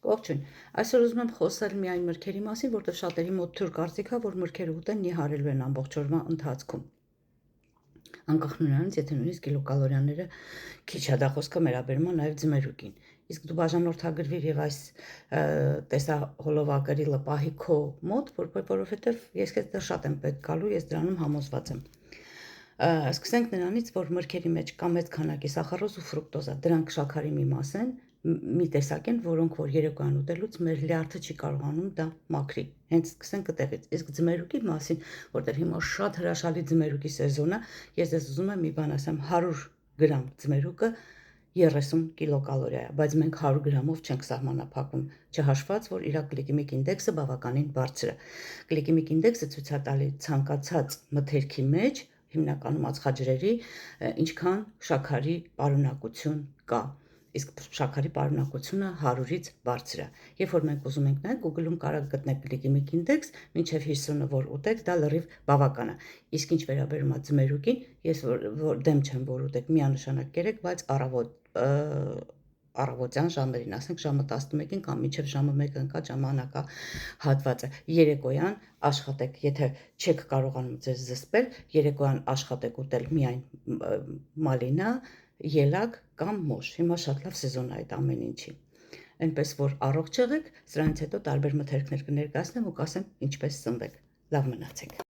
Ողջույն, այսօր ուզում եմ խոսել միայն մրգերի մասին, որտեղ շատերի մոտ թույլ կարծիք է, որ մրգերը ուտեն նիհարելու են ամբողջ օրվա ընթացքում։ Անկախ նրանից, եթե նույնիսկ կիլոկալորիաները քիչ է, դա խոսքը վերաբերում է նաև ձմերուկին։ Իսկ դու բաժանորդագրվիր եւ այս տեսահոլովակը պահի քո մոտ, որովհետեւ ես քեզ դեռ շատ եմ պետք գալու, ես դրանում համոզված եմ։ Սկսենք նրանից, որ մրգերի մեջ կա մեծ քանակի սախարոզ ու ֆրուկտոզա, դրանք շաքարի մի մաս են, մի տեսակ են, որոնք որ երեկոյան ուտելուց մեր լյարդը չի կարողանում դա մաքրի։ Հենց սկսենք այդտեղից։ Իսկ ձմերուկի մասին, որտեղ հիմա շատ հրաշալի ձմերուկի սեզոն է, ես դες ուզում եմ մի բան ասեմ, 100 գրամ ձմերուկը 30 կիլոկալորիա է, բայց մենք 100 գրամով չենք սահմանափակում, չհաշված, որ իր գլիկեմիկ ինդեքսը բավականին բարձր է։ Գլիկեմիկ ինդեքսը ցույց է տալի ցանկացած մթերքի մեջ, հիմնականում ածխաջրերի, ինչքան շաքարի պարունակություն կա։ Իսկ շաքարի պարունակությունը 100-ից բարձր է։ Երբ որ մենք ուզում ենք նայել, Google-ում կարող գտնեք գլիկեմիկ ինդեքս, մինչև 50-ը որ ուտեք, դա լրիվ բավական է։ Իսկ ինչ վերաբերում է ձմերուկին, ես որ դեմ չեմ որ ուտեք միանշանակ կերեք, բայց առավոտյան ժամերին, ասենք ժամը 11-ին կամ մինչև ժամը 1-ը ընկա ժամանակա հատվածը։ Երեկոյան աշխատեք, եթե չեք կարողանում ձեզ զսպել, երեկոյան աշխատեք ուտել միայն մալինա, ելակ կամ մոշ։ Հիմա շատ լավ սեզոն է այդ ամեն ինչի։ Այնպես որ առողջ եղեք, սրանից հետո տարբեր մթերքներ կներկայացնեմ ու կասեմ ինչպես սնվեք։ Լավ մնացեք։